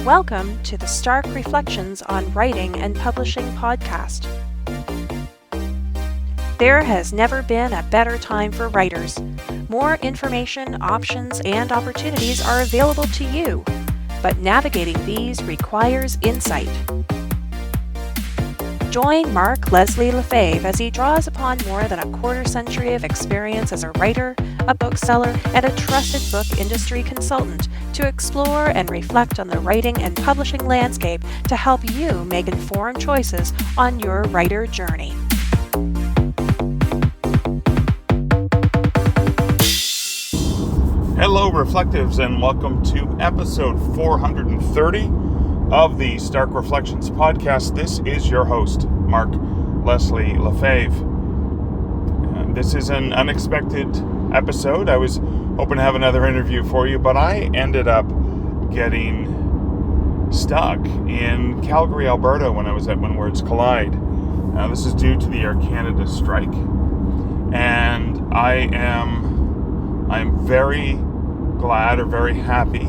Welcome to the Stark Reflections on Writing and Publishing podcast. There has never been a better time for writers. More information, options, and opportunities are available to you, but navigating these requires insight. Join Mark Leslie Lefebvre as he draws upon more than a quarter century of experience as a writer, a bookseller, and a trusted book industry consultant to explore and reflect on the writing and publishing landscape to help you make informed choices on your writer journey. Hello, Reflectives, and welcome to episode 430 of the Stark Reflections podcast. This is your host, Mark Leslie Lefebvre. This is an unexpected episode. I was hoping to have another interview for you, but I ended up getting stuck in Calgary, Alberta when I was at When Words Collide. Now, this is due to the Air Canada strike, and I'm very glad or very happy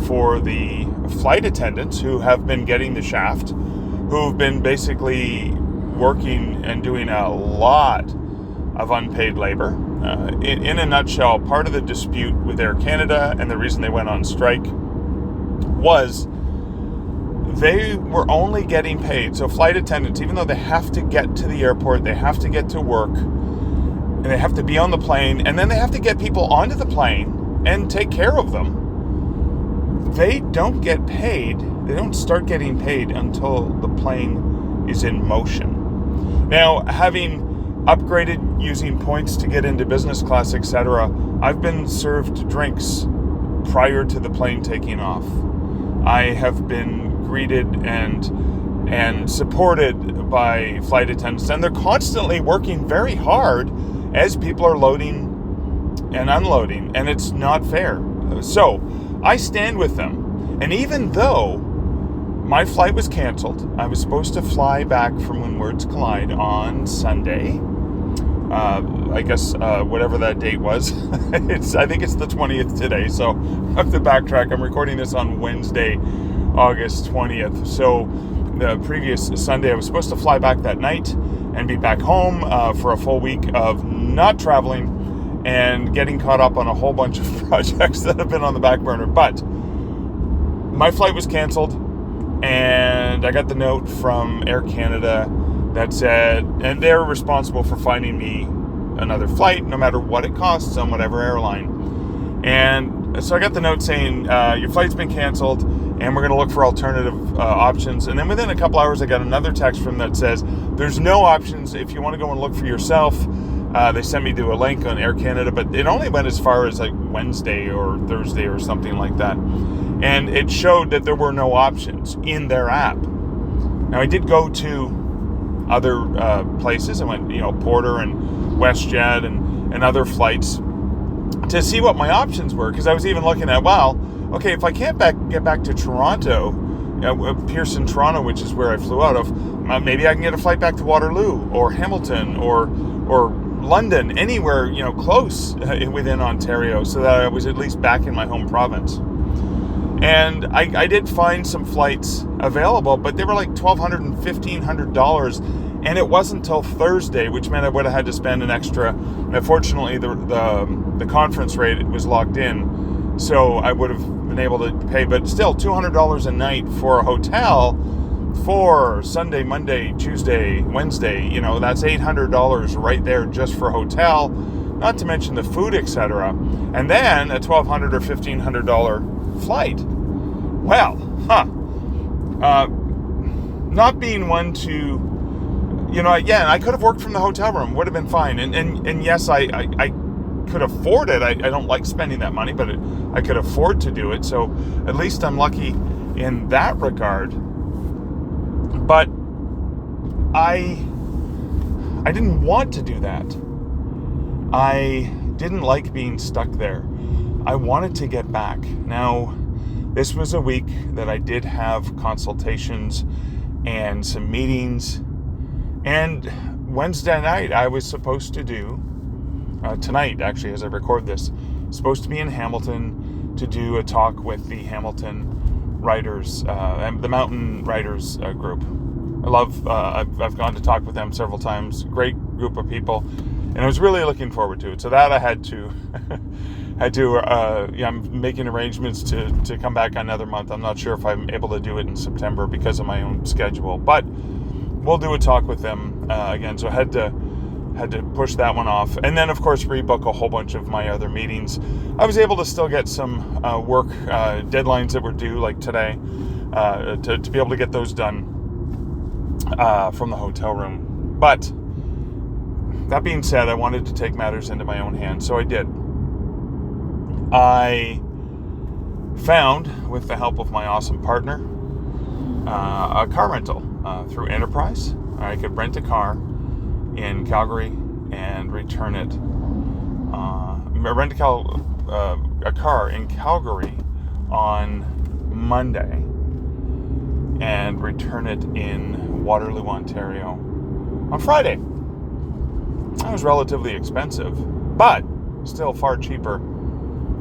for the flight attendants who have been getting the shaft, who've been basically working and doing a lot of unpaid labor. In a nutshell, part of the dispute with Air Canada and the reason they went on strike was they were only getting paid. So flight attendants, even though they have to get to the airport, they have to get to work, and they have to be on the plane, and then they have to get people onto the plane and take care of them, they don't get paid. They don't start getting paid until the plane is in motion. Now, having upgraded using points to get into business class, etc., I've been served drinks prior to the plane taking off. I have been greeted and supported by flight attendants, and they're constantly working very hard as people are loading and unloading, and it's not fair. So I stand with them, and even though my flight was canceled, I was supposed to fly back from When Words Collide on Sunday. I guess whatever that date was. I think it's the 20th today, so I have to backtrack. I'm recording this on Wednesday, August 20th. So the previous Sunday, I was supposed to fly back that night and be back home for a full week of not traveling and getting caught up on a whole bunch of projects that have been on the back burner. But my flight was canceled, and I got the note from Air Canada that said, and they're responsible for finding me another flight, no matter what it costs on whatever airline. And so I got the note saying, your flight's been canceled, and we're going to look for alternative options. And then within a couple hours, I got another text from them that says, there's no options. If you want to go and look for yourself, they sent me to a link on Air Canada, but it only went as far as like Wednesday or Thursday or something like that. And it showed that there were no options in their app. Now, I did go to other places. I went, Porter and WestJet and other flights to see what my options were, because I was even looking at, okay, if I can't get back to Toronto, Pearson, Toronto, which is where I flew out of, maybe I can get a flight back to Waterloo or Hamilton or London, anywhere, close within Ontario, so that I was at least back in my home province. And I did find some flights available, but they were like $1,200 and $1,500, and it wasn't until Thursday, which meant I would have had to spend an extra. Fortunately, the conference rate was locked in, so I would have been able to pay, but still $200 a night for a hotel for Sunday, Monday, Tuesday, Wednesday. That's $800 right there just for a hotel, not to mention the food, etc. And then a $1,200 or $1,500 flight. Well, not being one to, I could have worked from the hotel room, would have been fine. And yes, I could afford it. I don't like spending that money, but I could afford to do it. So at least I'm lucky in that regard. But I didn't want to do that. I didn't like being stuck there. I wanted to get back. Now, this was a week that I did have consultations and some meetings. And Wednesday night, I was supposed to do, tonight actually as I record this, supposed to be in Hamilton to do a talk with the Hamilton riders, the mountain riders group. I love. I've gone to talk with them several times. Great group of people, and I was really looking forward to it. So that I had to, I'm making arrangements to come back another month. I'm not sure if I'm able to do it in September because of my own schedule, but we'll do a talk with them again. So I had to push that one off, and then of course rebook a whole bunch of my other meetings. I was able to still get some work deadlines that were due, like today, to be able to get those done from the hotel room. But that being said, I wanted to take matters into my own hands, so I did. I found, with the help of my awesome partner, a car rental through Enterprise. I could rent a car in Calgary and return it. Rent a car in Calgary on Monday and return it in Waterloo, Ontario on Friday. That was relatively expensive, but still far cheaper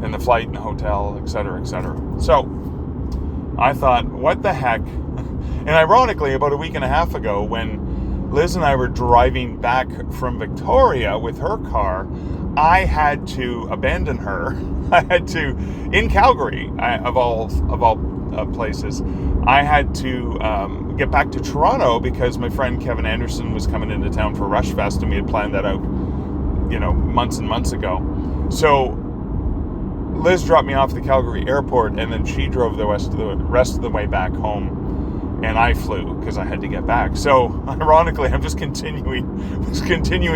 than the flight and the hotel, etc., etc. So I thought, what the heck? And ironically, about a week and a half ago, when Liz and I were driving back from Victoria with her car, I had to abandon her. I had to, in Calgary, of all places, I had to get back to Toronto because my friend Kevin Anderson was coming into town for Rush Fest, and we had planned that out, months and months ago. So Liz dropped me off at the Calgary airport, and then she drove the rest of the way back home, and I flew because I had to get back. So ironically, I'm just continuing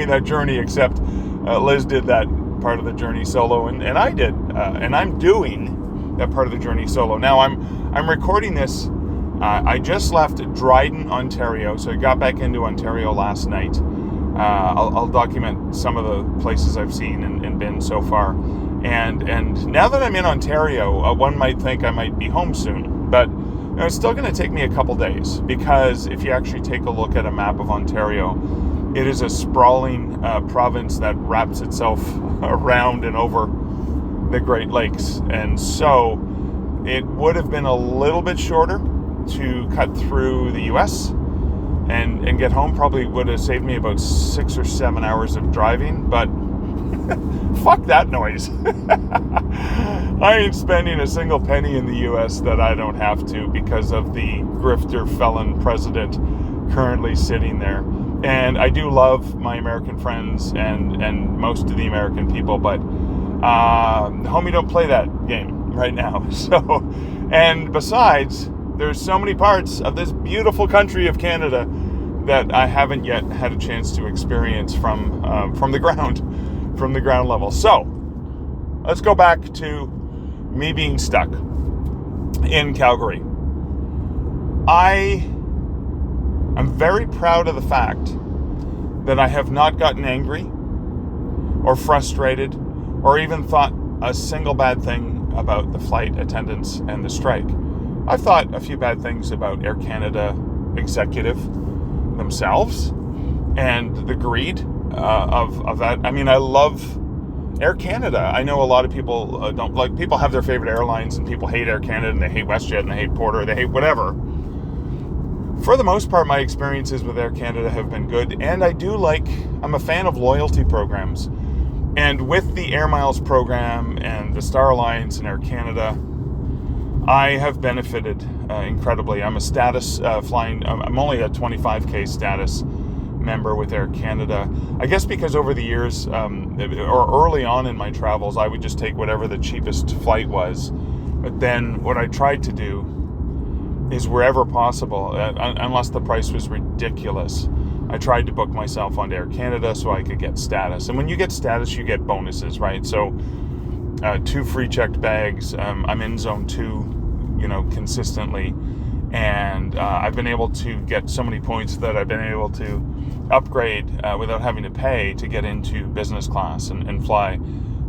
that journey, except Liz did that part of the journey solo, and I did, and I'm doing that part of the journey solo. Now I'm recording this. I just left Dryden, Ontario, so I got back into Ontario last night. I'll document some of the places I've seen and been so far. And now that I'm in Ontario, one might think I might be home soon, but it's still going to take me a couple days, because if you actually take a look at a map of Ontario, it is a sprawling province that wraps itself around and over the Great Lakes. And so it would have been a little bit shorter to cut through the US and get home. Probably would have saved me about 6 or 7 hours of driving, but fuck that noise. I ain't spending a single penny in the US that I don't have to, because of the grifter felon president currently sitting there. And I do love my American friends and most of the American people, but homie, don't play that game right now. So, and besides, there's so many parts of this beautiful country of Canada that I haven't yet had a chance to experience from the ground level. So let's go back to me being stuck in Calgary. I'm very proud of the fact that I have not gotten angry or frustrated or even thought a single bad thing about the flight attendants and the strike. I've thought a few bad things about Air Canada executive themselves and the greed of that. I mean, I love Air Canada. I know a lot of people don't like, people have their favorite airlines, and people hate Air Canada, and they hate WestJet, and they hate Porter, they hate whatever. For the most part, my experiences with Air Canada have been good, and I'm a fan of loyalty programs. And with the Air Miles program and the Star Alliance and Air Canada, I have benefited incredibly. I'm a status I'm only a 25K status member with Air Canada. I guess because over the years, or early on in my travels, I would just take whatever the cheapest flight was. But then what I tried to do is, wherever possible, unless the price was ridiculous, I tried to book myself onto Air Canada so I could get status. And when you get status, you get bonuses, right? So 2 free checked bags. I'm in zone 2, consistently. And I've been able to get so many points that I've been able to upgrade without having to pay to get into business class and fly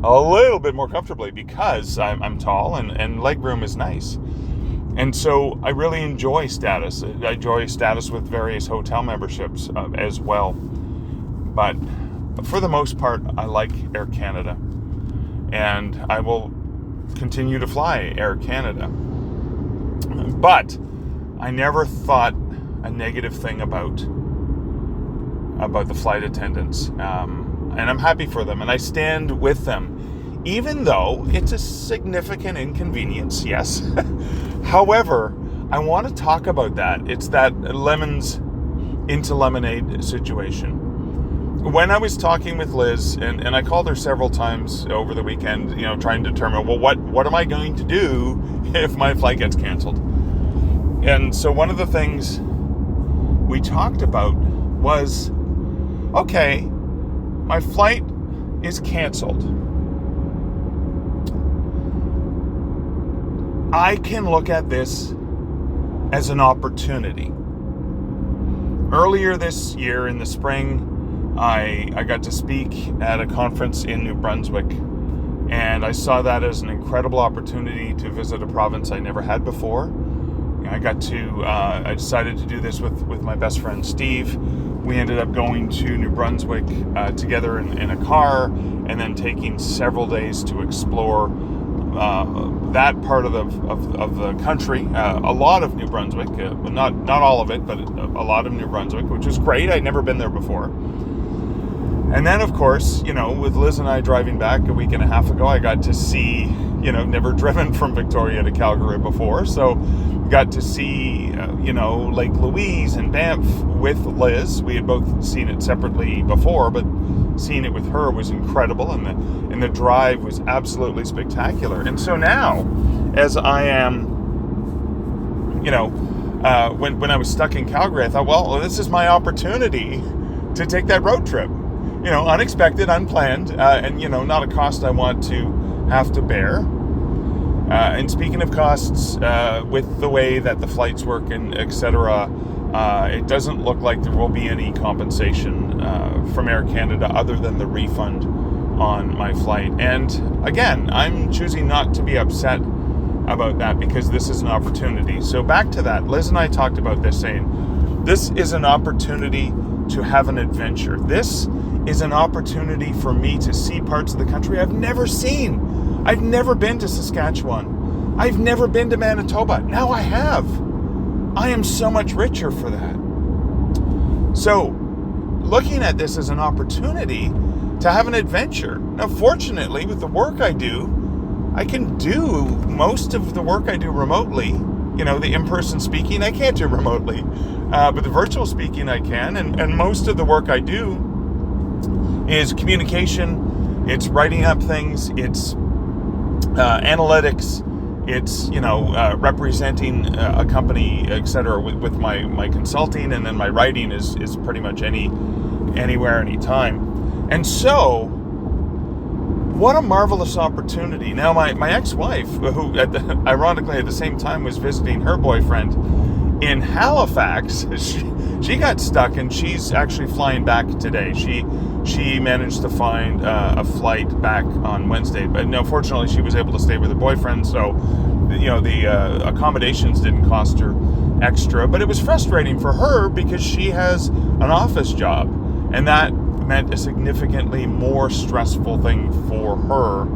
a little bit more comfortably, because I'm tall and legroom is nice. And so I really enjoy status. I enjoy status with various hotel memberships as well. But for the most part, I like Air Canada. And I will continue to fly Air Canada. But I never thought a negative thing about the flight attendants. And I'm happy for them, and I stand with them, even though it's a significant inconvenience, yes. However, I want to talk about that. It's that lemons into lemonade situation. When I was talking with Liz, and I called her several times over the weekend, trying to determine, well, what am I going to do if my flight gets canceled? And so one of the things we talked about was, okay, my flight is canceled. I can look at this as an opportunity. Earlier this year in the spring, I got to speak at a conference in New Brunswick, and I saw that as an incredible opportunity to visit a province I never had before. I decided to do this with my best friend Steve. We ended up going to New Brunswick together in a car, and then taking several days to explore that part of the country. A lot of New Brunswick, not all of it, but a lot of New Brunswick, which was great. I'd never been there before. And then, of course, with Liz and I driving back a week and a half ago, I got to see, never driven from Victoria to Calgary before, so got to see, Lake Louise and Banff with Liz. We had both seen it separately before, but seeing it with her was incredible, and the drive was absolutely spectacular. And so now, as I am, when I was stuck in Calgary, I thought, well, this is my opportunity to take that road trip. Unexpected, unplanned, and, not a cost I want to have to bear. And speaking of costs, with the way that the flights work and etc., it doesn't look like there will be any compensation from Air Canada other than the refund on my flight. And again, I'm choosing not to be upset about that because this is an opportunity. So back to that, Liz and I talked about this, saying this is an opportunity to have an adventure. This is an opportunity for me to see parts of the country I've never seen. I've never been to Saskatchewan. I've never been to Manitoba. Now I have. I am so much richer for that. So, looking at this as an opportunity to have an adventure. Now, fortunately, with the work I do, I can do most of the work I do remotely. The in-person speaking I can't do remotely, but the virtual speaking I can, and most of the work I do is communication, it's writing up things, it's analytics, it's representing a company, etc. with my consulting, and then my writing is pretty much anywhere, anytime. And so, what a marvelous opportunity. Now, my ex-wife, who ironically at the same time was visiting her boyfriend in Halifax, she got stuck, and she's actually flying back today. She managed to find a flight back on Wednesday, but no, fortunately she was able to stay with her boyfriend, so the accommodations didn't cost her extra. But it was frustrating for her because she has an office job, and that meant a significantly more stressful thing for her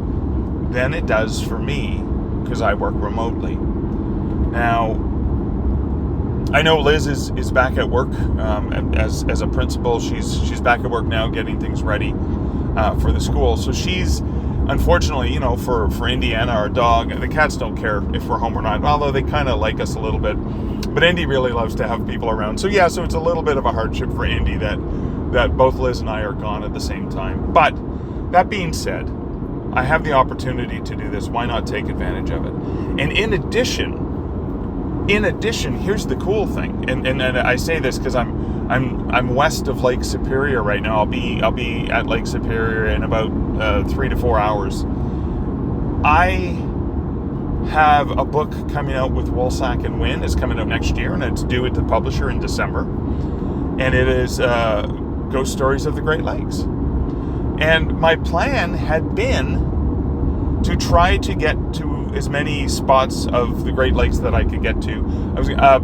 than it does for me because I work remotely. Now, I know Liz is back at work as a principal. She's back at work now, getting things ready for the school. So she's, unfortunately, for Indiana, our dog, the cats don't care if we're home or not, although they kind of like us a little bit. But Indy really loves to have people around. So yeah, so it's a little bit of a hardship for Indy that both Liz and I are gone at the same time. But that being said, I have the opportunity to do this. Why not take advantage of it? And in addition, here's the cool thing. And I say this because I'm west of Lake Superior right now. I'll be at Lake Superior in about 3 to 4 hours. I have a book coming out with Woolsack and Wynn. It's coming out next year, and it's due at the publisher in December. And it is Ghost Stories of the Great Lakes. And my plan had been to try to get to as many spots of the Great Lakes that I could get to.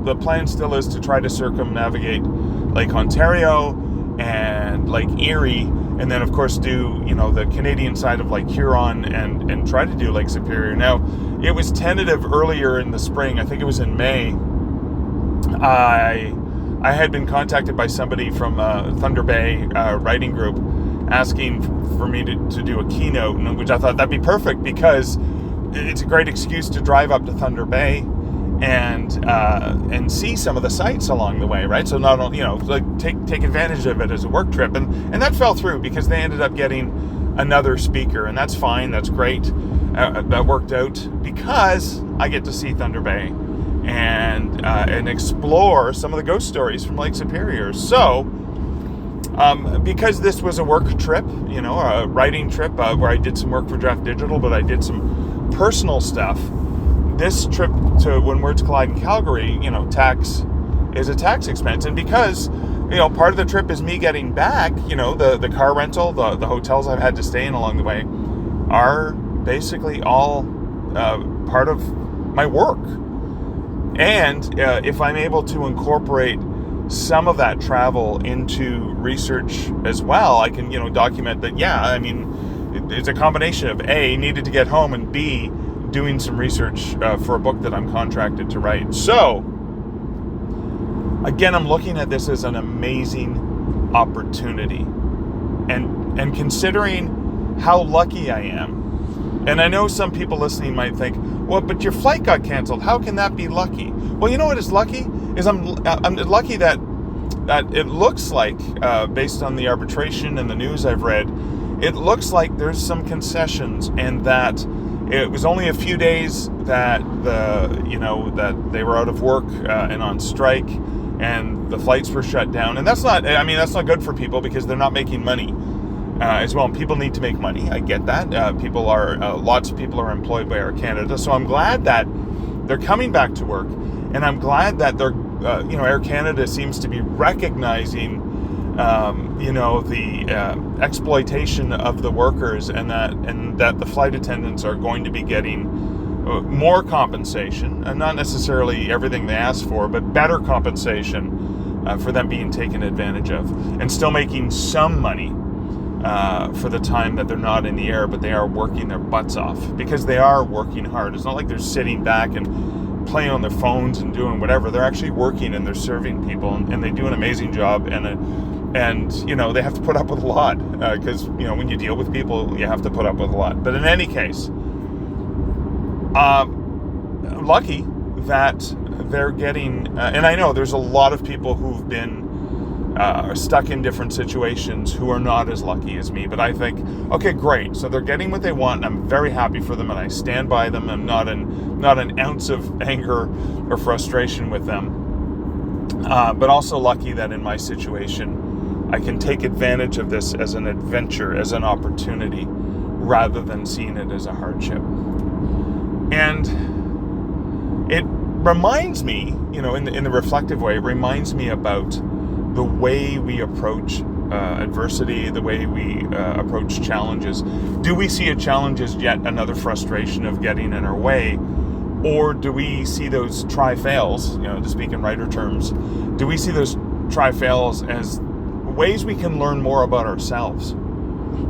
The plan still is to try to circumnavigate Lake Ontario and Lake Erie, and then of course do, the Canadian side of Lake Huron and try to do Lake Superior. Now, it was tentative earlier in the spring. I think it was in May. I had been contacted by somebody from Thunder Bay writing group asking for me to do a keynote, which I thought that'd be perfect because it's a great excuse to drive up to Thunder Bay and see some of the sites along the way, right? So not only, take advantage of it as a work trip, and that fell through because they ended up getting another speaker, and that's fine, that's great. That worked out because I get to see Thunder Bay and explore some of the ghost stories from Lake Superior. So, because this was a work trip, a writing trip where I did some work for Draft Digital, but I did some personal stuff. This trip to When Words Collide in Calgary, tax is a tax expense. And because, part of the trip is me getting back, the car rental, the hotels I've had to stay in along the way are basically all part of my work. And if I'm able to incorporate some of that travel into research as well, I can, document that, it's a combination of A, needed to get home, and B, doing some research for a book that I'm contracted to write. So, again, I'm looking at this as an amazing opportunity. And considering how lucky I am, and I know some people listening might think, well, but your flight got canceled. How can that be lucky? Well, you know what is lucky? Is I'm lucky that it looks like, based on the arbitration and the news I've read, it looks like there's some concessions, and that it was only a few days that that they were out of work and on strike, and the flights were shut down. And that's not good for people because they're not making money. As well, and people need to make money. I get that. Lots of people are employed by Air Canada, so I'm glad that they're coming back to work, and I'm glad that they're, Air Canada seems to be recognizing, the exploitation of the workers, and that the flight attendants are going to be getting more compensation, and not necessarily everything they asked for, but better compensation for them being taken advantage of, and still making some money. For the time that they're not in the air, but they are working their butts off, because they are working hard. It's not like they're sitting back and playing on their phones and doing whatever. They're actually working, and they're serving people, and they do an amazing job. And they have to put up with a lot because when you deal with people, you have to put up with a lot. But in any case, lucky that they're getting, and I know there's a lot of people who've been are stuck in different situations who are not as lucky as me, but I think, okay, great. So they're getting what they want, and I'm very happy for them, and I stand by them. I'm not an ounce of anger or frustration with them, but also lucky that in my situation, I can take advantage of this as an adventure, as an opportunity, rather than seeing it as a hardship. And it reminds me, in the reflective way, it reminds me about the way we approach adversity, the way we approach challenges. Do we see a challenge as yet another frustration of getting in our way? Or do we see those try-fails, to speak in writer terms, do we see those try-fails as ways we can learn more about ourselves?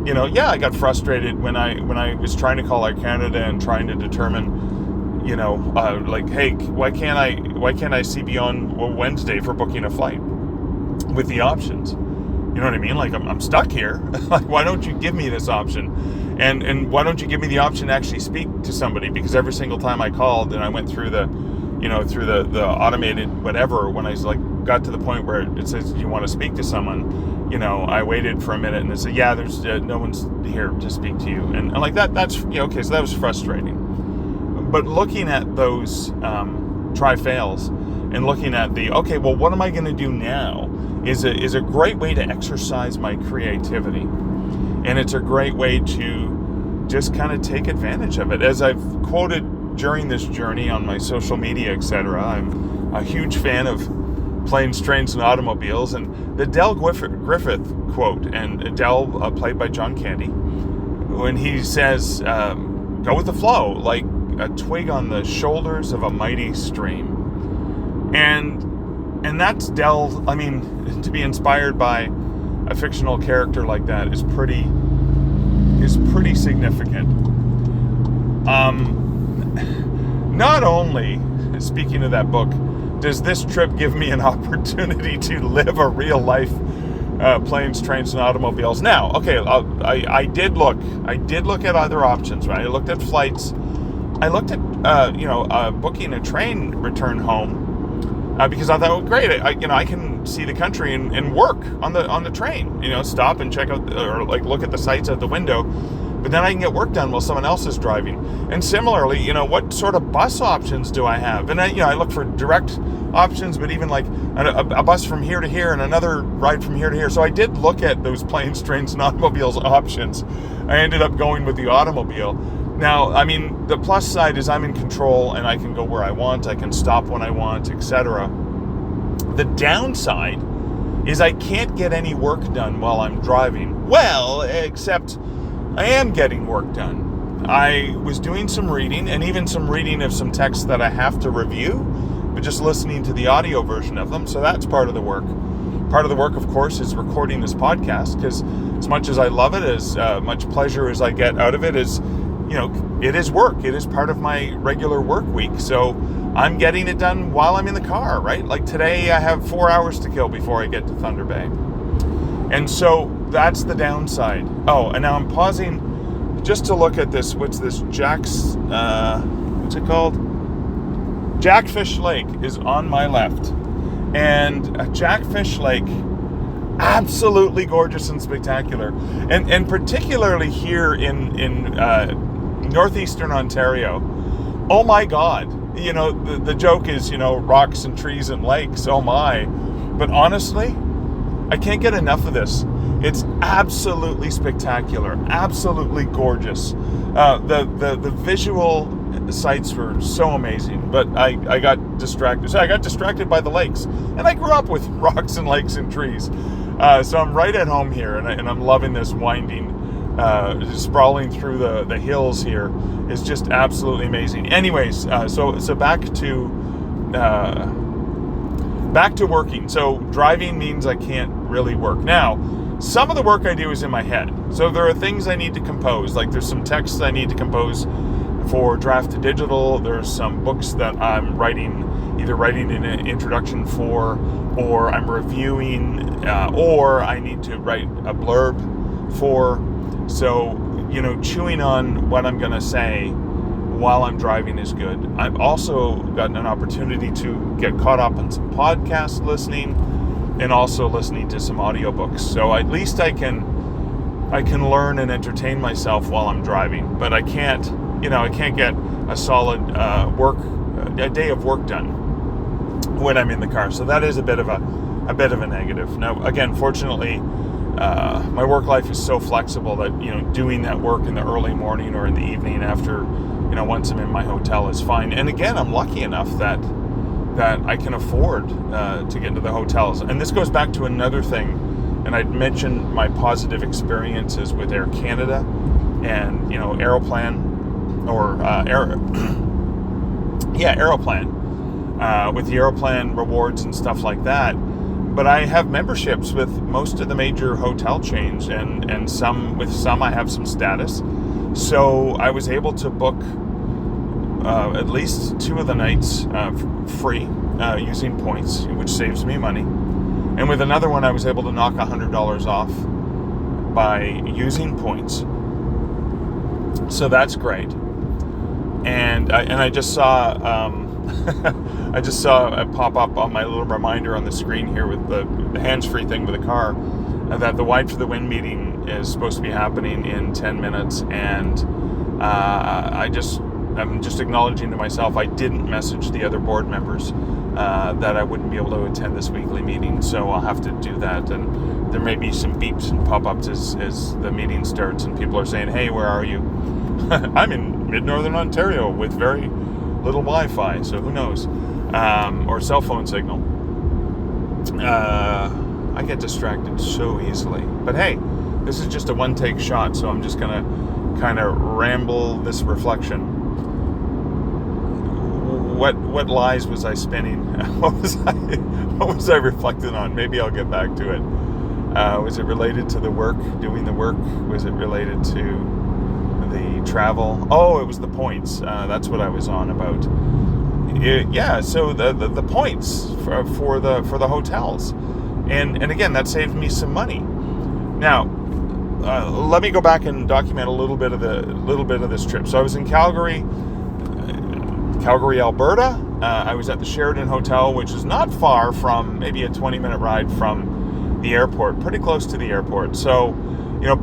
I got frustrated when I was trying to call Air Canada and trying to determine, hey, why can't I see beyond Wednesday for booking a flight with the options? You know what I mean? Like, I'm stuck here. Like, why don't you give me this option? And why don't you give me the option to actually speak to somebody? Because every single time I called and I went through the automated whatever, when I got to the point where it says you want to speak to someone, I waited for a minute and they said, yeah, there's no one's here to speak to you. And like that's okay, so that was frustrating. But looking at those try-fails and looking at what am I going to do now is a great way to exercise my creativity. And it's a great way to just kind of take advantage of it. As I've quoted during this journey on my social media, etc., I'm a huge fan of planes, trains, and automobiles. And the Del Griffith quote, and Del, played by John Candy, when he says, go with the flow, like a twig on the shoulders of a mighty stream. And that's Del, to be inspired by a fictional character like that is pretty significant. Not only, speaking of that book, does this trip give me an opportunity to live a real life planes, trains, and automobiles. Now, okay, I did look at other options, right? I looked at flights. I looked at booking a train return home because I thought, well, great, I can see the country and work on the train. Stop and check out or like look at the sights out the window. But then I can get work done while someone else is driving. And similarly, what sort of bus options do I have? And I look for direct options, but even like a bus from here to here and another ride from here to here. So I did look at those planes, trains, and automobiles options. I ended up going with the automobile. Now, I mean, the plus side is I'm in control and I can go where I want. I can stop when I want, etc. The downside is I can't get any work done while I'm driving. Well, except I am getting work done. I was doing some reading, and even some reading of some texts that I have to review, but just listening to the audio version of them. So that's part of the work. Part of the work, of course, is recording this podcast, because as much as I love it, as much pleasure as I get out of it, is, it is work. It is part of my regular work week. So I'm getting it done while I'm in the car, right? Like today, I have 4 hours to kill before I get to Thunder Bay. And so that's the downside. Oh, and now I'm pausing just to look at this. What's this? What's it called? Jackfish Lake is on my left. And Jackfish Lake, absolutely gorgeous and spectacular. And particularly here in northeastern Ontario. Oh my God. The joke is, rocks and trees and lakes. Oh my. But honestly, I can't get enough of this. It's absolutely spectacular, absolutely gorgeous. The visual sights were so amazing, but I got distracted. So I got distracted by the lakes, and I grew up with rocks and lakes and trees. So I'm right at home here, and I'm loving this winding, sprawling through the hills here is just absolutely amazing. Anyways, so back to working. So driving means I can't really work. Now, some of the work I do is in my head. So there are things I need to compose. Like there's some texts I need to compose for Draft to Digital. There's some books that I'm either writing an introduction for, or I'm reviewing, or I need to write a blurb for. So, chewing on what I'm going to say while I'm driving is good. I've also gotten an opportunity to get caught up on some podcast listening and also listening to some audiobooks. So at least I can learn and entertain myself while I'm driving, but I can't get a solid a day of work done when I'm in the car. So that is a bit of a negative. Now, again, fortunately, my work life is so flexible that, doing that work in the early morning or in the evening after, once I'm in my hotel is fine. And again, I'm lucky enough that I can afford to get into the hotels. And this goes back to another thing, and I'd mentioned my positive experiences with Air Canada and, Aeroplan, or Aeroplan, with the Aeroplan rewards and stuff like that. But I have memberships with most of the major hotel chains, and with some I have some status. So I was able to book at least 2 of the nights free using points, which saves me money. And with another one, I was able to knock $100 off by using points. So that's great. And I just saw I just saw it pop up on my little reminder on the screen here with the hands-free thing with the car that the Wide for the Wind meeting is supposed to be happening in 10 minutes. And I'm just acknowledging to myself I didn't message the other board members that I wouldn't be able to attend this weekly meeting. So I'll have to do that. And there may be some beeps and pop-ups as the meeting starts and people are saying, hey, where are you? I'm in mid-northern Ontario with very little Wi-Fi, so who knows, or cell phone signal. I get distracted so easily, but hey, this is just a one-take shot, so I'm just gonna kind of ramble this reflection. What lies was I spinning? What was I reflecting on? Maybe I'll get back to it. Was it related to the work, doing the work? Was it related to the travel? Oh, it was the points. That's what I was on about. So the points for the hotels, and again, that saved me some money. Now, let me go back and document a little bit of this trip. So I was in Calgary, Alberta. I was at the Sheraton Hotel, which is not far from, maybe a 20-minute ride from the airport, pretty close to the airport. So,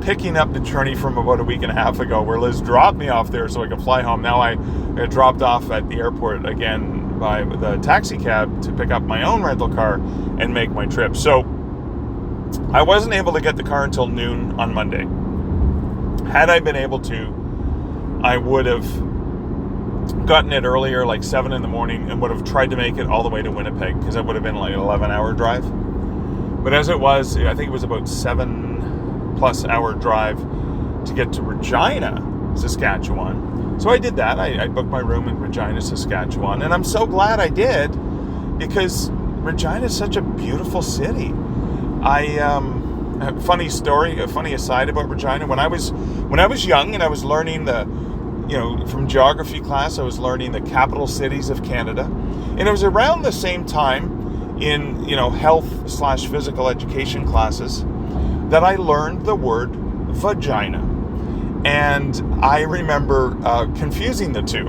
picking up the journey from about a week and a half ago, where Liz dropped me off there so I could fly home. Now I dropped off at the airport again by the taxi cab to pick up my own rental car and make my trip. So I wasn't able to get the car until noon on Monday. Had I been able to, I would have gotten it earlier, like 7 in the morning, and would have tried to make it all the way to Winnipeg, because that would have been like an 11-hour drive. But as it was, I think it was about 7+ hour drive to get to Regina, Saskatchewan. So I did that. I booked my room in Regina, Saskatchewan, and I'm so glad I did, because Regina is such a beautiful city. A funny story, a funny aside about Regina. When I was young and I was learning from geography class, I was learning the capital cities of Canada, and it was around the same time in health/physical education classes that I learned the word vagina, and I remember confusing the two.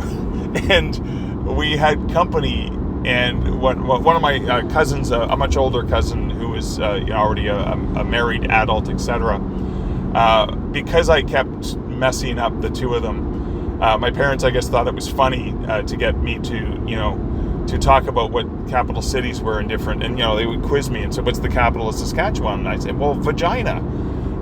And we had company, and one of my cousins, a much older cousin who was already a married adult, etc. Because I kept messing up the two of them. My parents, I guess, thought it was funny to get me to talk about what capital cities were in different, and they would quiz me and say, "What's the capital of Saskatchewan?" And I'd say, "Well, vagina."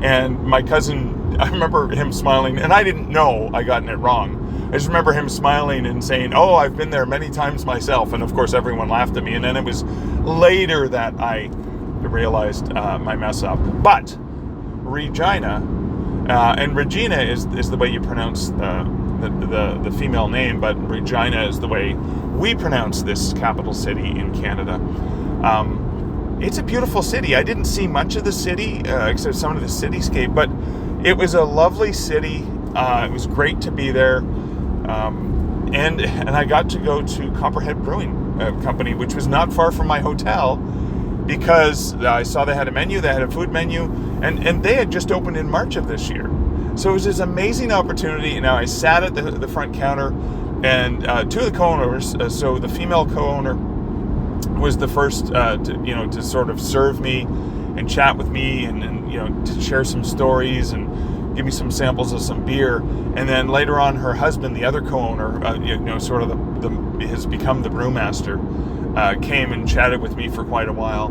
And my cousin, I remember him smiling, and I didn't know I gotten it wrong. I just remember him smiling and saying, "Oh, I've been there many times myself." And of course, everyone laughed at me. And then it was later that I realized my mess up. But Regina, and Regina is the way you pronounce the female name, but Regina is the way we pronounce this capital city in Canada. It's a beautiful city. I didn't see much of the city, except some of the cityscape, but it was a lovely city. It was great to be there. And I got to go to Copperhead Brewing Company, which was not far from my hotel, because I saw they had a food menu, and they had just opened in March of this year. So it was this amazing opportunity. Now I sat at the front counter, and two of the co-owners, so the female co-owner was the first to sort of serve me and chat with me, and to share some stories and give me some samples of some beer. And then later on, her husband, the other co-owner, sort of has become the brewmaster, came and chatted with me for quite a while,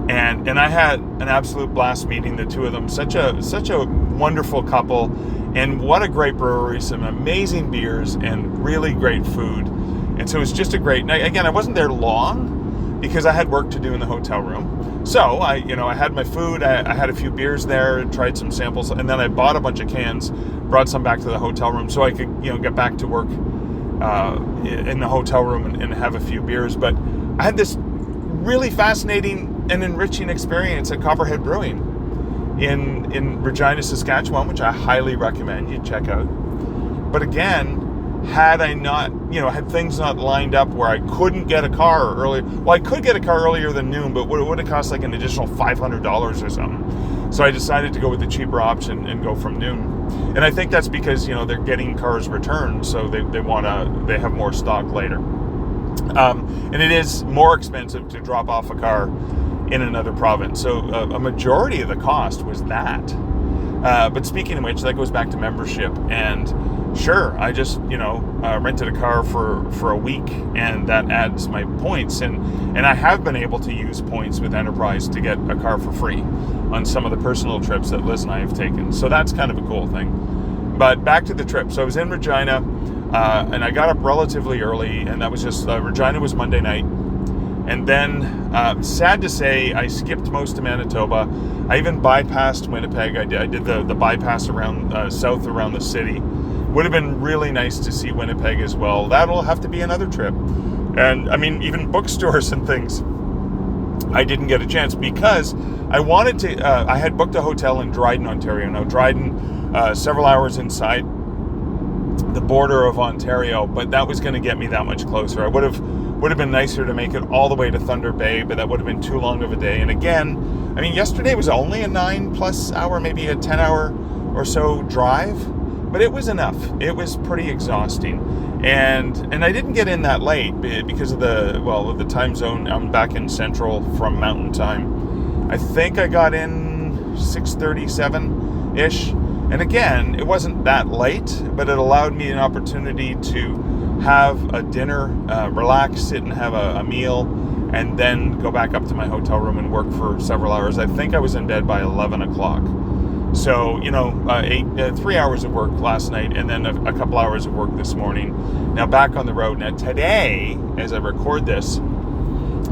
and I had an absolute blast meeting the two of them. Such a wonderful couple, and what a great brewery, some amazing beers and really great food. And so it was just a great night. Again, I wasn't there long because I had work to do in the hotel room. So I had my food, I had a few beers there, tried some samples, and then I bought a bunch of cans, brought some back to the hotel room so I could get back to work in the hotel room and have a few beers. But I had this really fascinating and enriching experience at Copperhead Brewing in Regina, Saskatchewan, which I highly recommend you check out. But again, had I not, had things not lined up where I couldn't get a car earlier. Well, I could get a car earlier than noon, but it would have cost like an additional $500 or something. So I decided to go with the cheaper option and go from noon. And I think that's because, they're getting cars returned, so they have more stock later. And it is more expensive to drop off a car in another province. So a majority of the cost was that. But speaking of which, that goes back to membership. And sure, I just, rented a car for a week, and that adds my points. And I have been able to use points with Enterprise to get a car for free on some of the personal trips that Liz and I have taken. So that's kind of a cool thing. But back to the trip. So I was in Regina, and I got up relatively early, and that was just, Regina was Monday night. And then, sad to say, I skipped most of Manitoba. I even bypassed Winnipeg. I did the bypass around south around the city. Would have been really nice to see Winnipeg as well. That'll have to be another trip. And I mean, even bookstores and things. I didn't get a chance because I wanted to. I had booked a hotel in Dryden, Ontario. Now Dryden, several hours inside the border of Ontario, but that was going to get me that much closer. I would have been nicer to make it all the way to Thunder Bay, but that would have been too long of a day. And again, I mean, yesterday was only a 9+ hour, maybe a 10-hour or so drive, but it was enough. It was pretty exhausting, and I didn't get in that late because of the time zone. I'm back in Central from Mountain Time. I think I got in 6:37 ish. And again, it wasn't that late, but it allowed me an opportunity to have a dinner, relax, sit and have a meal, and then go back up to my hotel room and work for several hours. I think I was in bed by 11 o'clock. So, 3 hours of work last night, and then a couple hours of work this morning. Now back on the road. Now today, as I record this,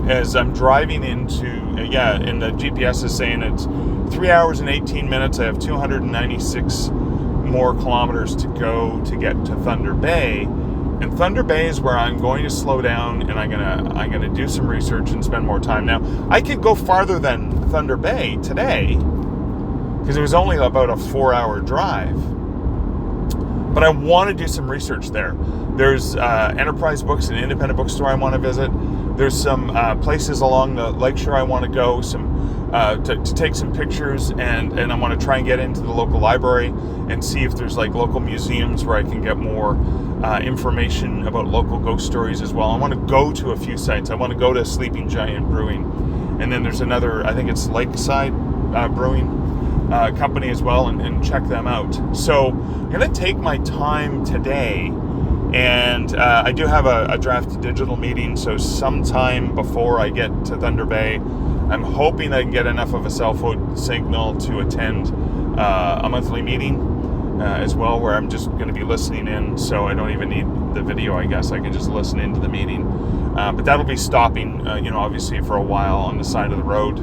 as I'm driving into, and the GPS is saying it's 3 hours and 18 minutes. I have 296 more kilometers to go to get to Thunder Bay. And Thunder Bay is where I'm going to slow down, and I'm gonna do some research and spend more time. Now, I could go farther than Thunder Bay today, because it was only about a 4-hour drive. But I want to do some research there. There's Enterprise Books, an independent bookstore I want to visit. There's some places along the lakeshore I want to go, to take some pictures, and I want to try and get into the local library and see if there's like local museums where I can get more information about local ghost stories as well. I want to go to a few sites. I want to go to Sleeping Giant Brewing, and then there's another, I think it's Lakeside Brewing company as well, and check them out. So I'm going to take my time today, and I do have a draft digital meeting, so sometime before I get to Thunder Bay, I'm hoping I can get enough of a cell phone signal to attend a monthly meeting as well, where I'm just going to be listening in, so I don't even need the video, I guess. I can just listen into the meeting. But that'll be stopping, obviously for a while on the side of the road.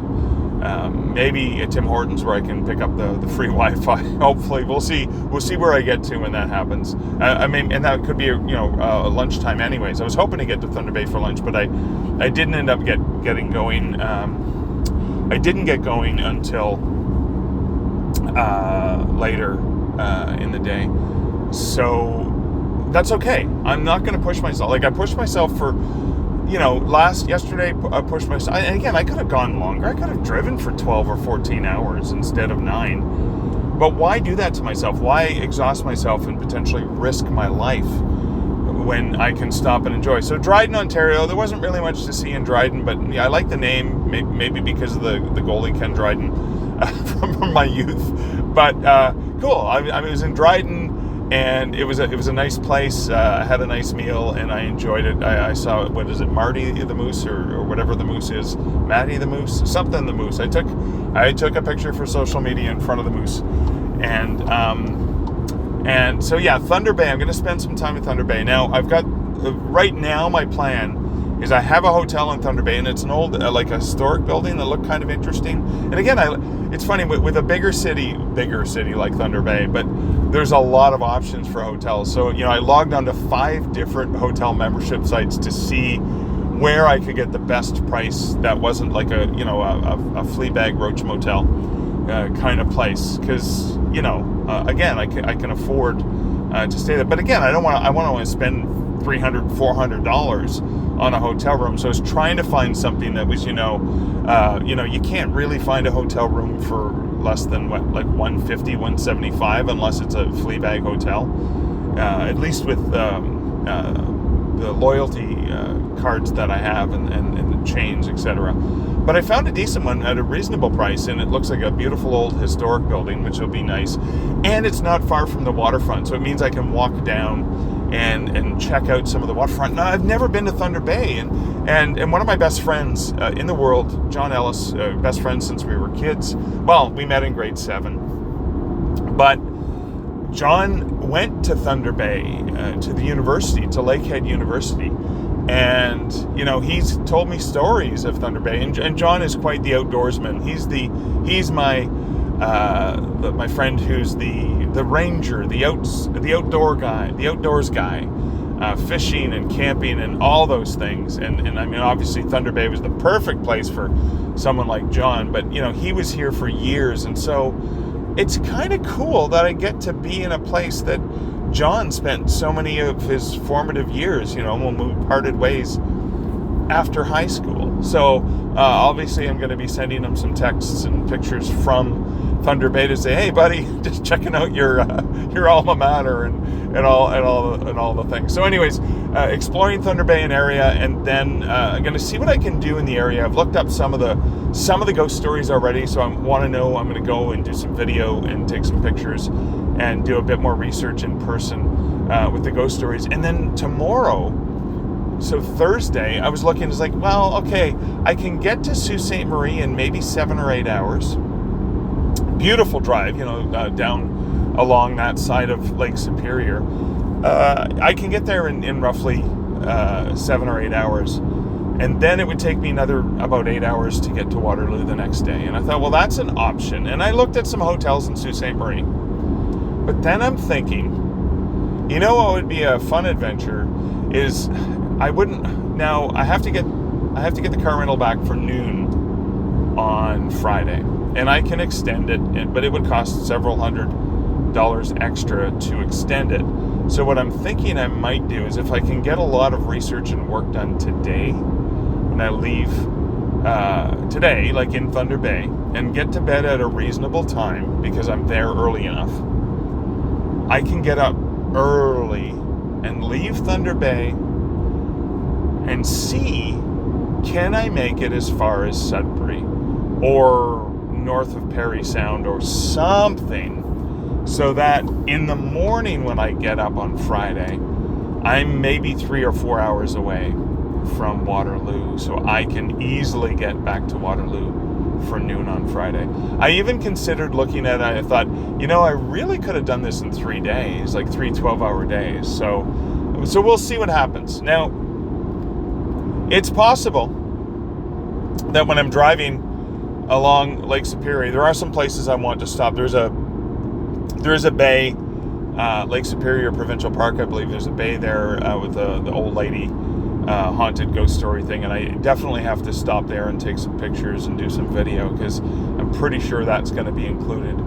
Maybe at Tim Hortons where I can pick up the free Wi-Fi. Hopefully, we'll see where I get to when that happens. And that could be lunchtime anyways. I was hoping to get to Thunder Bay for lunch, but I didn't end up getting going. I didn't get going until later in the day. So that's okay. I'm not going to push myself. Like I pushed myself for. Yesterday I pushed myself, and again, I could have gone longer. I could have driven for 12 or 14 hours instead of 9. But why do that to myself? Why exhaust myself and potentially risk my life when I can stop and enjoy? So Dryden, Ontario, there wasn't really much to see in Dryden, but I like the name, maybe because of the goalie Ken Dryden from my youth. But cool. I was in Dryden. And it was a nice place. I had a nice meal, and I enjoyed it. I saw, what is it, Marty the Moose, or whatever the moose is, Matty the Moose, something the Moose. I took a picture for social media in front of the moose, and so yeah, Thunder Bay. I'm going to spend some time in Thunder Bay. Now I've got right now my plan is I have a hotel in Thunder Bay, and it's an old like a historic building that looked kind of interesting. And again, it's funny with a bigger city like Thunder Bay, but there's a lot of options for hotels. So I logged onto 5 different hotel membership sites to see where I could get the best price that wasn't like a Fleabag Roach Motel kind of place, because again, I can afford to stay there. But again, I want to spend $300, $400 on a hotel room. So I was trying to find something that was, you can't really find a hotel room for less than like $150, $175 unless it's a Fleabag hotel. At least with the loyalty cards that I have and the chains, etc. But I found a decent one at a reasonable price, and it looks like a beautiful old historic building, which will be nice. And it's not far from the waterfront, so it means I can walk down and check out some of the waterfront. Now, I've never been to Thunder Bay, and one of my best friends in the world, John Ellis, best friends since we were kids. Well, we met in grade 7, but John went to Thunder Bay, to the university, to Lakehead University, and he's told me stories of Thunder Bay, and John is quite the outdoorsman. He's my friend who's the ranger, the outdoors guy, fishing and camping and all those things. And I mean, obviously Thunder Bay was the perfect place for someone like John, but he was here for years. And so it's kind of cool that I get to be in a place that John spent so many of his formative years, when we parted ways after high school. So obviously I'm going to be sending him some texts and pictures from Thunder Bay to say, hey buddy, just checking out your alma mater and all the things. So anyways, exploring Thunder Bay and area, and then I'm going to see what I can do in the area. I've looked up some of the ghost stories already, so I want to know. I'm going to go and do some video and take some pictures and do a bit more research in person with the ghost stories. And then tomorrow, so Thursday, I was looking, it's like, well, okay, I can get to Sault Ste. Marie in maybe 7 or 8 hours. Beautiful drive, down along that side of Lake Superior. I can get there in roughly 7 or 8 hours. And then it would take me another about 8 hours to get to Waterloo the next day. And I thought, well, that's an option. And I looked at some hotels in Sault Ste. Marie. But then I'm thinking, what would be a fun adventure is I have to get the car rental back for noon on Friday. And I can extend it, but it would cost several $100 extra to extend it. So what I'm thinking I might do is, if I can get a lot of research and work done today, when I leave today, like in Thunder Bay, and get to bed at a reasonable time because I'm there early enough, I can get up early and leave Thunder Bay and see, can I make it as far as Sudbury or north of Parry Sound or something, so that in the morning when I get up on Friday, I'm maybe 3 or 4 hours away from Waterloo, so I can easily get back to Waterloo for noon on Friday. I even considered looking at it. I thought, I really could have done this in 3 days, like 3 12-hour days. So we'll see what happens. Now, it's possible that when I'm driving along Lake Superior, there are some places I want to stop. There's a bay, Lake Superior Provincial Park, I believe. There's a bay there with the old lady haunted ghost story thing, and I definitely have to stop there and take some pictures and do some video, because I'm pretty sure that's going to be included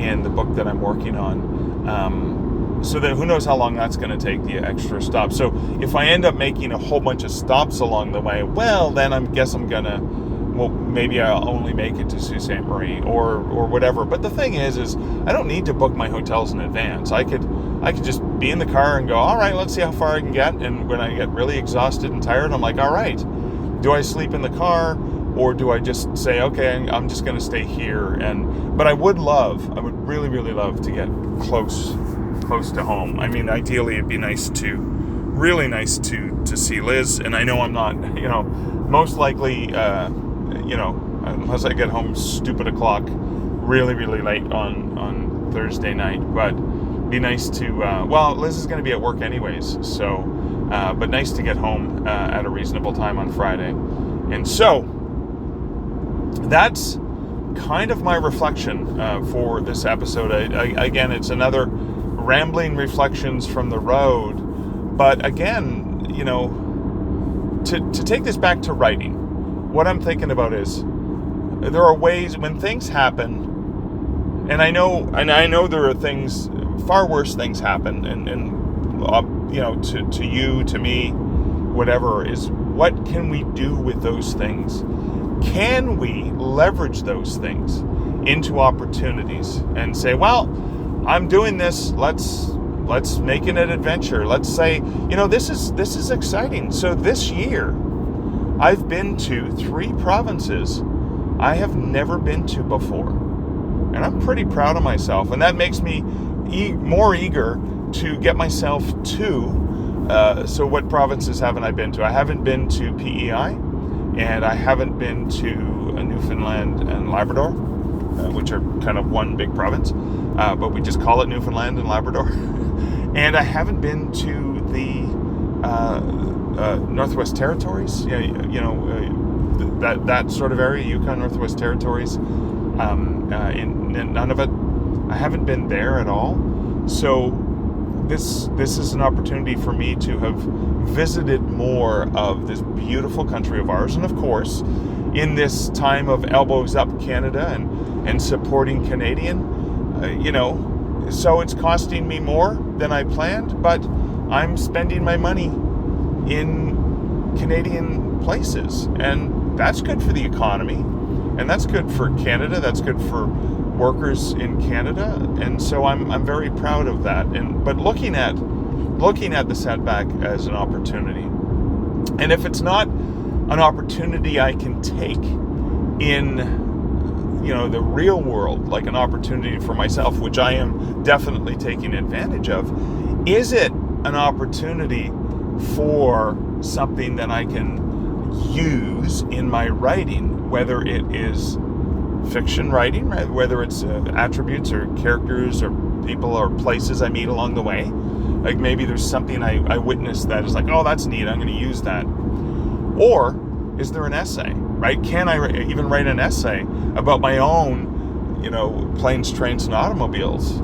in the book that I'm working on. So then who knows how long that's going to take, the extra stop. So if I end up making a whole bunch of stops along the way, well, then maybe I'll only make it to Sault Ste. Marie or whatever. But the thing is I don't need to book my hotels in advance. I could just be in the car and go, all right, let's see how far I can get. And when I get really exhausted and tired, I'm like, all right, do I sleep in the car, or do I just say, okay, I'm just going to stay here? But I would really, really love to get close to home. I mean, ideally it'd be really nice to see Liz. And I know I'm not, most likely, unless I get home stupid o'clock really, really late on Thursday night. But be nice to, Liz is going to be at work anyways, so, but nice to get home at a reasonable time on Friday. And so, that's kind of my reflection for this episode. Again, it's another rambling reflections from the road. But again, to take this back to writing, what I'm thinking about is, there are ways when things happen, and I know there are things, far worse things happen, and to you, to me, whatever, is what can we do with those things? Can we leverage those things into opportunities and say, well, I'm doing this, let's make it an adventure. Let's say, this is exciting. So this year, I've been to 3 provinces I have never been to before. And I'm pretty proud of myself. And that makes me more eager to get myself to. So what provinces haven't I been to? I haven't been to PEI, and I haven't been to Newfoundland and Labrador, which are kind of one big province. But we just call it Newfoundland and Labrador. And I haven't been to the Northwest Territories, that sort of area, Yukon, Northwest Territories. In none of it, I haven't been there at all. So this is an opportunity for me to have visited more of this beautiful country of ours, and of course, in this time of elbows up Canada and supporting Canadian, so it's costing me more than I planned, but I'm spending my money in Canadian places, and that's good for the economy, and that's good for Canada, that's good for workers in Canada, and so I'm very proud of that. But looking at the setback as an opportunity, and if it's not an opportunity I can take in the real world, like an opportunity for myself, which I am definitely taking advantage of, is it an opportunity for something that I can use in my writing, whether it is fiction writing, whether it's attributes or characters or people or places I meet along the way. Like maybe there's something I witnessed that is like, oh, that's neat, I'm going to use that. Or is there an essay, right? Can I even write an essay about my own, planes, trains, and automobiles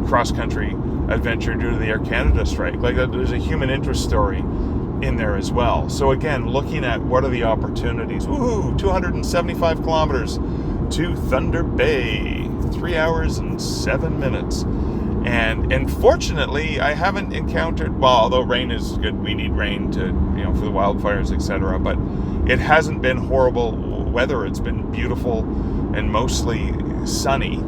cross-country adventure due to the Air Canada strike? Like there's a human interest story in there as well. So again, looking at what are the opportunities. Woohoo! 275 kilometers to Thunder Bay, 3 hours and 7 minutes. And fortunately, I haven't encountered, well, although rain is good, we need rain to, for the wildfires, etc. But it hasn't been horrible weather. It's been beautiful and mostly sunny.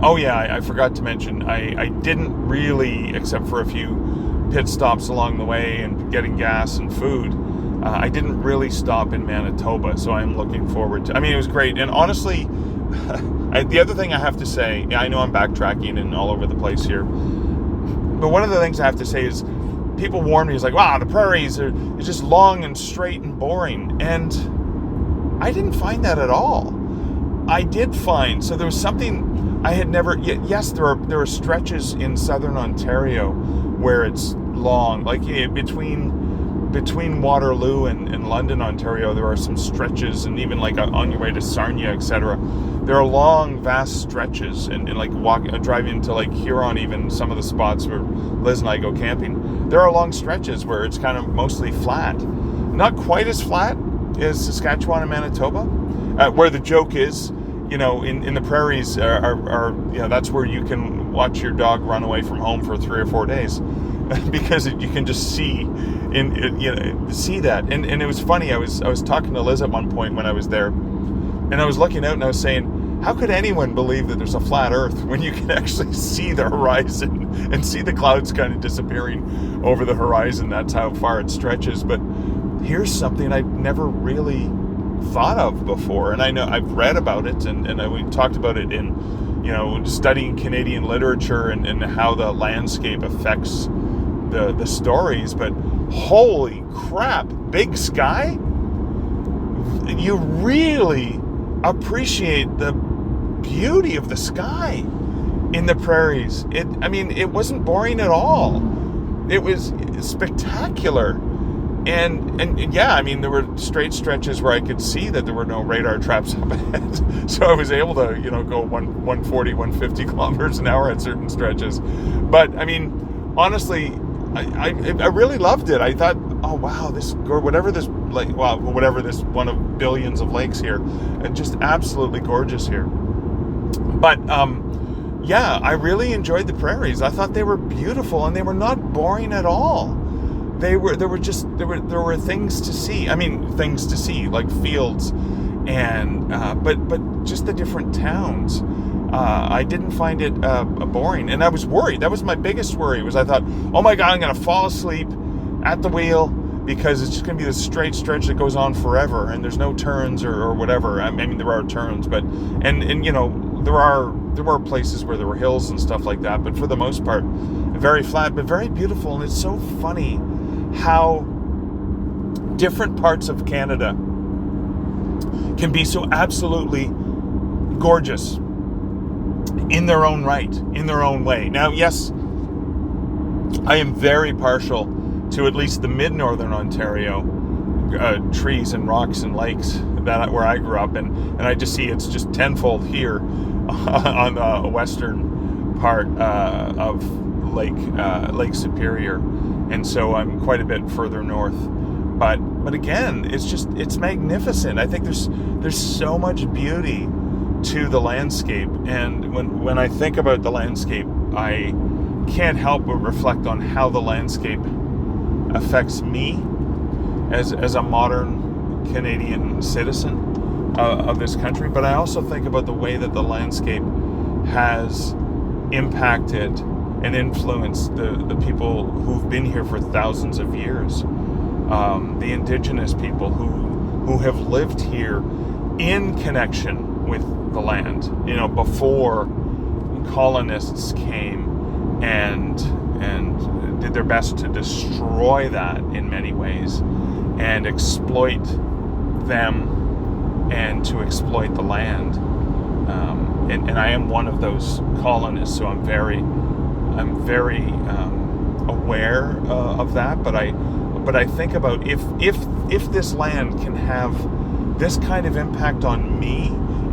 I forgot to mention, I didn't really, except for a few pit stops along the way and getting gas and food, I didn't really stop in Manitoba, so I'm looking forward to, it was great. And honestly, the other thing I have to say, I know I'm backtracking and all over the place here, but one of the things I have to say is, people warn me, it's like, wow, the prairies are just long and straight and boring, and I didn't find that at all. I did find, so there was something I had never, yes, there are stretches in southern Ontario where it's long, like between Waterloo and London, Ontario, there are some stretches, and even like on your way to Sarnia, etc. There are long, vast stretches, and like driving to like Huron, even some of the spots where Liz and I go camping, there are long stretches where it's kind of mostly flat. Not quite as flat as Saskatchewan and Manitoba, where the joke is, in the prairies are that's where you can watch your dog run away from home for 3 or 4 days, because you can just see that. And it was funny. I was talking to Liz at one point when I was there, and I was looking out and I was saying, how could anyone believe that there's a flat Earth when you can actually see the horizon and see the clouds kind of disappearing over the horizon? That's how far it stretches. But here's something I'd never really thought of before, and I know I've read about it, and we talked about it in studying Canadian literature and how the landscape affects the stories. But holy crap, big sky, you really appreciate the beauty of the sky in the prairies. It wasn't boring at all. It was spectacular. And yeah, there were straight stretches where I could see that there were no radar traps up ahead. So I was able to, go 140, 150 kilometers an hour at certain stretches. But honestly, I really loved it. I thought, oh wow, whatever this one of billions of lakes here, just absolutely gorgeous here. But yeah, I really enjoyed the prairies. I thought they were beautiful, and they were not boring at all. There were things to see. Things to see, like fields, and but just the different towns. I didn't find it boring, and I was worried. That was my biggest worry. I thought, oh my God, I'm going to fall asleep at the wheel, because it's just going to be this straight stretch that goes on forever, and there's no turns or whatever. There are turns, but there were places where there were hills and stuff like that, but for the most part, very flat, but very beautiful. And it's so funny how different parts of Canada can be so absolutely gorgeous in their own right, in their own way. Now, yes, I am very partial to at least the mid-northern Ontario trees and rocks and lakes where I grew up, and I just see it's just tenfold here on the western part of Lake Superior, and so I'm quite a bit further north. But again, it's magnificent. I think there's so much beauty to the landscape, and when I think about the landscape, I can't help but reflect on how the landscape affects me as a modern Canadian citizen of this country. But I also think about the way that the landscape has impacted and influenced the people who've been here for thousands of years, the indigenous people who have lived here in connection with the land, before colonists came and did their best to destroy that in many ways and exploit them and to exploit the land. And I am one of those colonists, so I'm very aware of that. But I think about if this land can have this kind of impact on me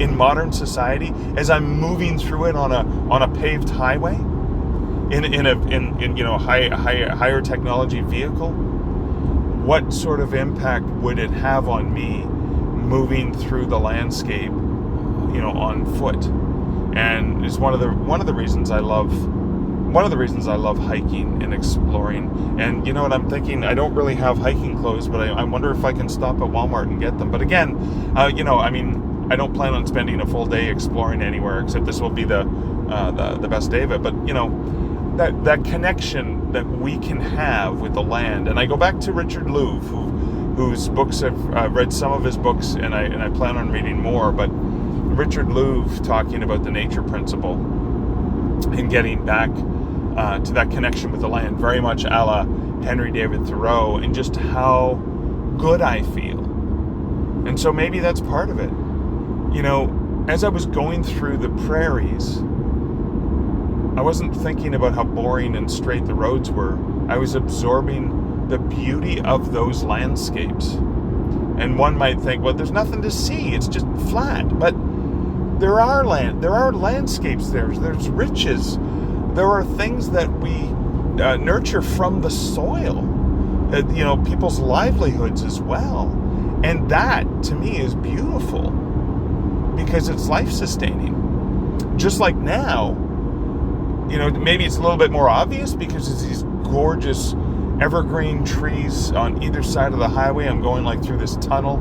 in modern society as I'm moving through it on a paved highway in a higher technology vehicle, what sort of impact would it have on me moving through the landscape, on foot? And it's one of the reasons I love hiking and exploring. And you know what I'm thinking? I don't really have hiking clothes, but I wonder if I can stop at Walmart and get them. But again, I don't plan on spending a full day exploring anywhere, except this will be the best day of it. But that connection that we can have with the land. And I go back to Richard Louv, whose books I've read some of his books, and I plan on reading more. But Richard Louv talking about the nature principle and getting back to that connection with the land, very much a la Henry David Thoreau, and just how good I feel. And so maybe that's part of it. As I was going through the prairies, I wasn't thinking about how boring and straight the roads were. I was absorbing the beauty of those landscapes. And one might think, well, there's nothing to see. It's just flat. But there are landscapes there. There's riches. There are things that we nurture from the soil. People's livelihoods as well. And that, to me, is beautiful because it's life-sustaining. Just like now, maybe it's a little bit more obvious because it's these gorgeous evergreen trees on either side of the highway. I'm going through this tunnel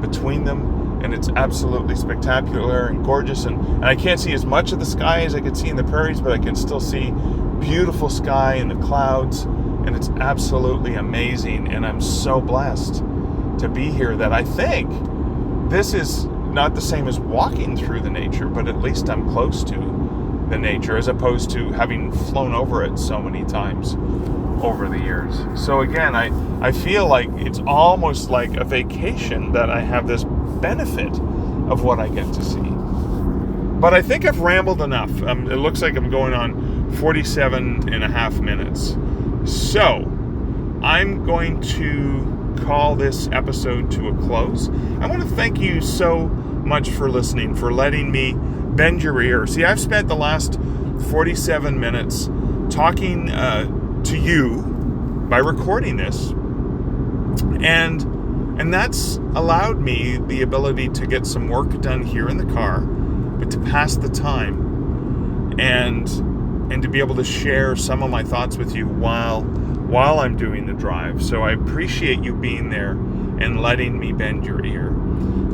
between them, and it's absolutely spectacular and gorgeous. And I can't see as much of the sky as I could see in the prairies, but I can still see beautiful sky in the clouds, and it's absolutely amazing. And I'm so blessed to be here that I think this is not the same as walking through the nature, but at least I'm close to the nature as opposed to having flown over it so many times over the years. So again, I feel like it's almost like a vacation that I have this benefit of what I get to see. But I think I've rambled enough. It looks like I'm going on 47 and a half minutes. So I'm going to call this episode to a close. I want to thank you so much for listening, for letting me bend your ear. See, I've spent the last 47 minutes talking to you by recording this, and that's allowed me the ability to get some work done here in the car, but to pass the time and to be able to share some of my thoughts with you while I'm doing the drive. So I appreciate you being there and letting me bend your ear.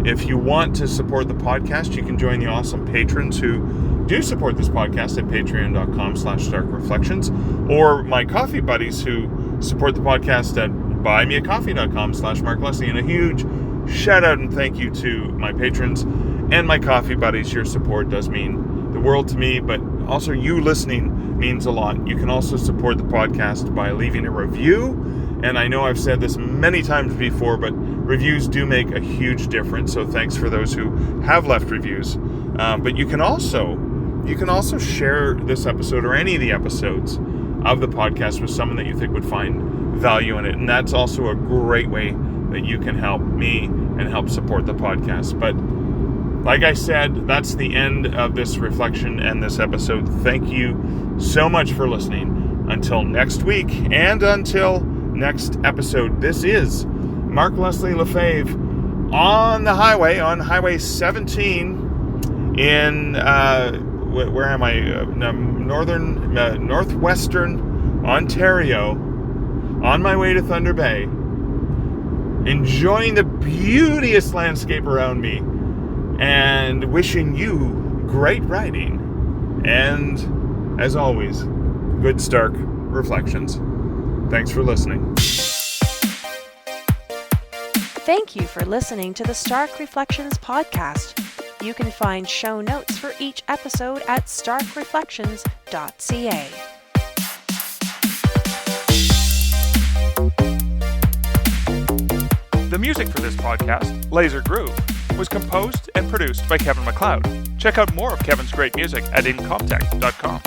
If you want to support the podcast, you can join the awesome patrons who do support this podcast at patreon.com/starkreflections, or my coffee buddies who support the podcast at buymeacoffee.com/Mark Leslie. And a huge shout out and thank you to my patrons and my coffee buddies. Your support does mean the world to me, but also you listening means a lot. You can also support the podcast by leaving a review. And I know I've said this many times before, but reviews do make a huge difference. So thanks for those who have left reviews. But you can also share this episode or any of the episodes of the podcast with someone that you think would find value in it. And that's also a great way that you can help me and help support the podcast. But like I said, that's the end of this reflection and this episode. Thank you so much for listening. Until next week and until next episode, this is Mark Leslie Lefebvre on the highway, on Highway 17 in, where am I? Northwestern Ontario, on my way to Thunder Bay, enjoying the beauteous landscape around me, and wishing you great riding, and, as always, good Stark reflections. Thanks for listening. Thank you for listening to the Stark Reflections podcast. You can find show notes for each episode at starkreflections.ca. The music for this podcast, Laser Groove, was composed and produced by Kevin MacLeod. Check out more of Kevin's great music at incomptech.com.